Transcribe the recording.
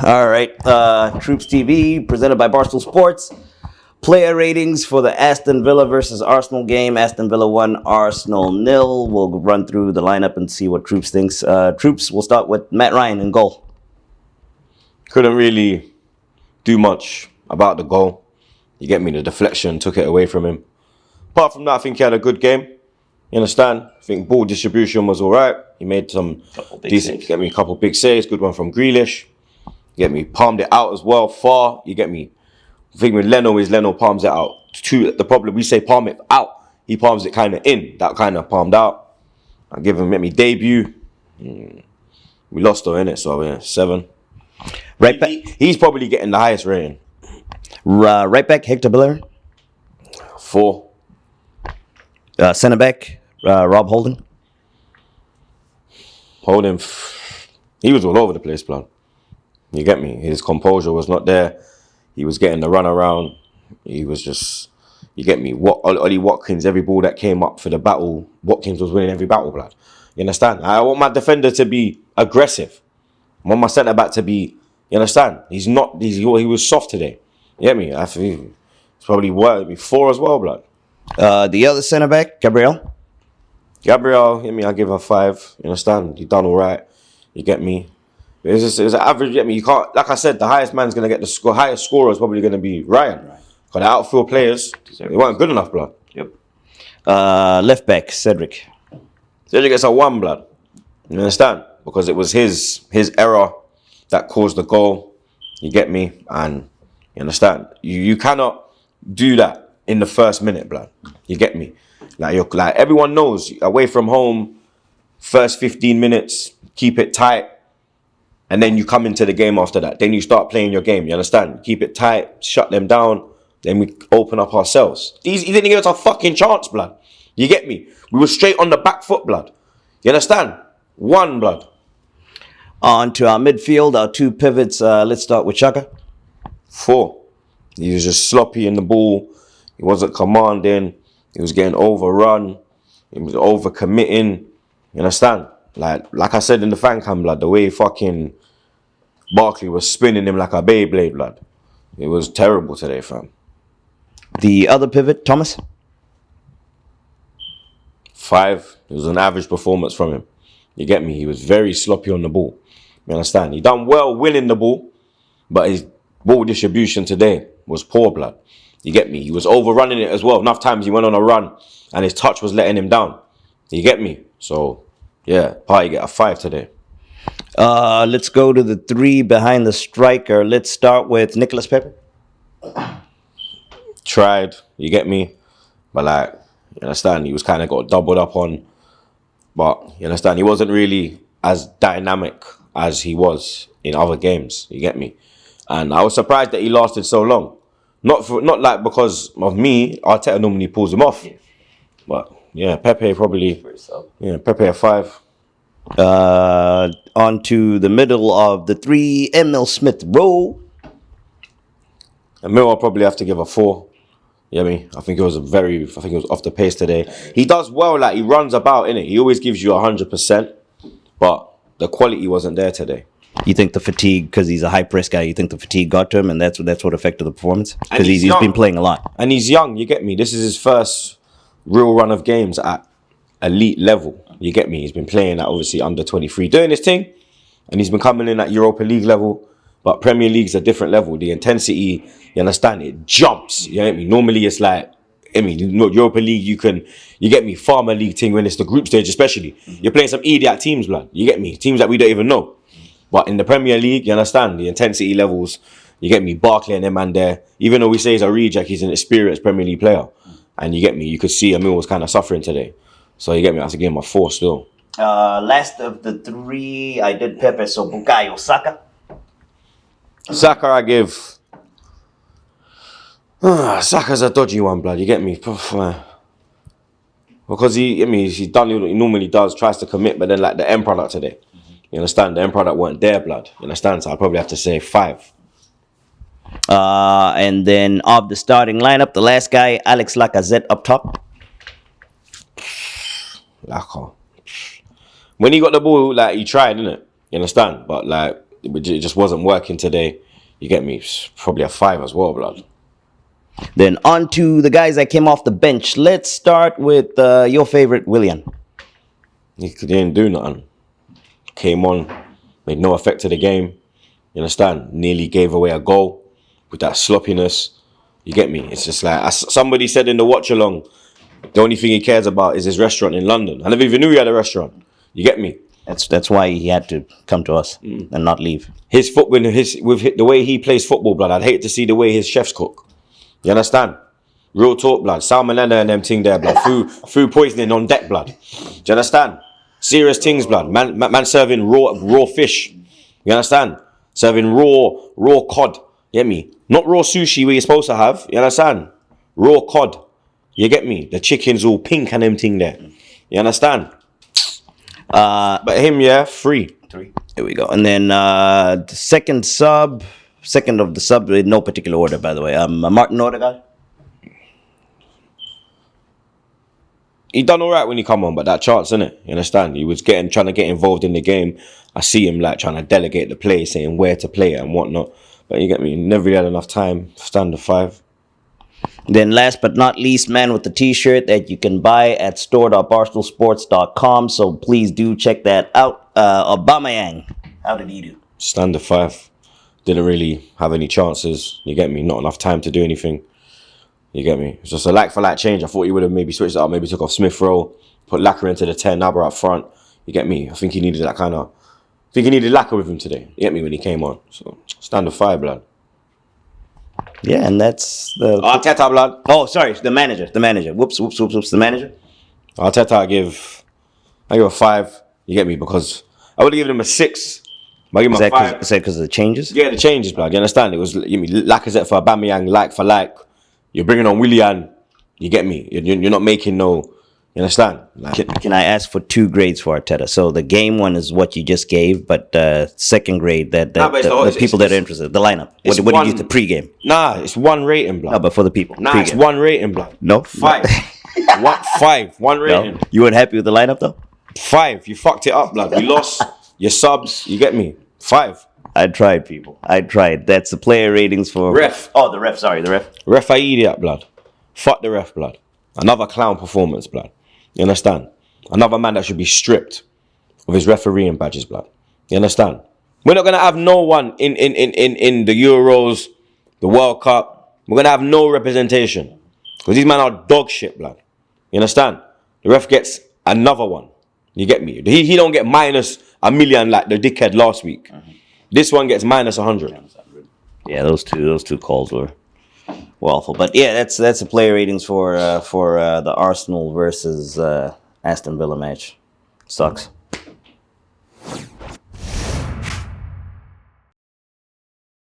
All right. Troops TV, presented by Barstool Sports. Player ratings for the Aston Villa versus Arsenal game. Aston Villa 1, Arsenal 0. We'll run through the lineup and see what Troopz thinks. Troopz, we'll start with Matt Ryan in goal. Couldn't really do much about the goal. You get me? The deflection took it away from him. Apart from that, I think he had a good game. You understand? I think ball distribution was all right. He made some decent, saves. get me a couple big saves. Good one from Grealish. You get me? Palmed it out as well, far. You get me? The thing with Leno is Leno palms it out. The problem, we say palm it out. He palms it kind of in. That kind of palmed out. I give him, let me debut. We lost though, innit? So, yeah, 7. Right back, He's probably getting the highest rating. right back Hector Bellerin. 4. Centre back Rob Holding. Holding, he was all over the place, blood. You get me? His composure was not there. He was getting the run around. He was just, you get me? Ollie Watkins, every ball that came up for the battle, Watkins was winning every battle, blood. You understand? I want my defender to be aggressive. I want my centre back to be, you understand? He was soft today. You get me? I think it's probably worth 4 as well, blood. The other centre back, Gabriel. Gabriel, I give her 5. You understand? He done all right. You get me? It's an average. You get me? You can't. Like I said, the highest man's gonna get the score. Highest scorer is probably gonna be Ryan. Because the outfield players, they weren't good enough, blood. Yep. Left back Cedric. Cedric gets a 1, blood. You understand? Because it was his error that caused the goal. You get me? And you understand? You cannot do that in the first minute, blood. You get me? Like everyone knows, away from home, first 15 minutes, keep it tight, and then you come into the game after that. Then you start playing your game. You understand? Keep it tight, shut them down. Then we open up ourselves. He didn't give us a fucking chance, blood. You get me? We were straight on the back foot, blood. You understand? 1, blood. On to our midfield, our 2 pivots. Let's start with Xhaka. 4. He was just sloppy in the ball. He wasn't commanding. He was getting overrun. He was overcommitting. You understand? Like I said in the fan cam, blood, the way fucking Barkley was spinning him like a Beyblade, blood. It was terrible today, fam. The other pivot, Thomas. 5. It was an average performance from him. You get me? He was very sloppy on the ball. You understand? He done well winning the ball, but his ball distribution today was poor, blood. You get me? He was overrunning it as well. Enough times he went on a run and his touch was letting him down. You get me? So, yeah, Party get a 5 today. Let's go to the 3 behind the striker. Let's start with Nicolas Pepe. Tried, you get me? But you understand, he was kind of got doubled up on. But you understand, he wasn't really as dynamic as he was in other games. You get me? And I was surprised that he lasted so long. Not because of me. Arteta normally pulls him off. But yeah, Pepe probably. Yeah, Pepe a 5. On to the middle of the 3, Emil Smith Rowe. Emil I'll probably have to give a 4. You know what I mean? I think it was off the pace today. He does well, he runs about, innit? He always gives you 100%, but the quality wasn't there today. You think the fatigue, because he's a high press guy, you think the fatigue got to him, and that's what affected the performance? Because he's been playing a lot. And he's young, you get me? This is his first real run of games at elite level. You get me? He's been playing at obviously under 23, doing his thing, and he's been coming in at Europa League level. But Premier League's a different level. The intensity, you understand, it jumps. You get me? Normally it's Europa League, you get me, Farmer League thing when it's the group stage especially. You're playing some idiot teams, blood. You get me? Teams that we don't even know. But in the Premier League, you understand, the intensity levels, you get me, Barkley and them man there. Even though we say he's a reject, he's an experienced Premier League player. And you get me, you could see Emil was kind of suffering today. So you get me, I have to give him a 4 still. Last of the 3, I did Pepe, so Bukayo Saka. Saka, I give. Saka's a dodgy one, blood. You get me? Because he done what he normally does, tries to commit, but then the end product today. You understand? The end product weren't there, blood. You understand? So I'll probably have to say 5. And then of the starting lineup, the last guy, Alex Lacazette up top. When he got the ball, he tried, innit? You understand? But it just wasn't working today. You get me? It's probably a 5 as well, blood. Then on to the guys that came off the bench. Let's start with your favorite, Willian. He didn't do nothing. Came on, made no effect to the game. You understand? Nearly gave away a goal with that sloppiness. You get me? It's just like, as somebody said in the watch along, the only thing he cares about is his restaurant in London. I never even knew he had a restaurant. You get me? That's why he had to come to us and not leave. With the way he plays football, blood, I'd hate to see the way his chefs cook. You understand? Real talk, blood. Salmonella and them thing there, blood. Food poisoning on deck, blood. Do you understand? Serious things, blood. Man serving raw fish. You understand? Serving raw cod. You get me? Not raw sushi where you're supposed to have. You understand? Raw cod. You get me? The chicken's all pink and them thing there. You understand? But him, yeah, 3. There we go. And then the second of the sub in no particular order, by the way. Martin Odegaard. He done all right when he come on, but that chance, innit? You understand? He was trying to get involved in the game. I see him like trying to delegate the play, saying where to play it and whatnot. But you get me? Never really had enough time. Standard 5. Then last but not least, man with the t-shirt that you can buy at store.barstoolsports.com. So please do check that out. Aubameyang, how did he do? Standard 5. Didn't really have any chances. You get me? Not enough time to do anything. You get me? It's just a like-for-like change. I thought he would have maybe switched it up. Maybe took off Smith Rowe, put Lacquer into the 10, Nabra up front. You get me? I think he needed that kind of... I think he needed Lacquer with him today. You get me? When he came on. So, standard 5, blood. Yeah, and that's the... Arteta, blood. Oh, sorry, the manager. Whoops, the manager. Arteta, I give a 5. You get me? Because I would have given him a 6. But I give him a 5. Is that because of the changes? Yeah, the changes, blood. You understand? It was Lacazette for Aubameyang, like for like. You're bringing on Willian. You get me? You're not making no... You understand? Like, can I ask for 2 grades for Arteta? So the game one is what you just gave, but second grade, the people that are interested, the lineup. What did you use the pregame? Nah, it's 1 rating, blood. No, but for the people. Nah, it's 1 rating, blood. No? 5. 1 rating. No? You weren't happy with the lineup, though? 5. You fucked it up, blood. We lost your subs. You get me? 5. I tried, people. I tried. That's the player ratings for... Ref. Oh, the ref. Sorry, the ref. Ref, I idiot, blood. Fuck the ref, blood. Another clown performance, blood. You understand? Another man that should be stripped of his refereeing badges, blood. You understand? We're not going to have no one in the Euros, the World Cup. We're going to have no representation. Because these men are dog shit, blood. You understand? The ref gets another one. You get me? He don't get minus a million like the dickhead last week. Mm-hmm. This one gets minus 100. Yeah, those two calls were awful. But yeah, that's the player ratings for the Arsenal versus Aston Villa match. Sucks.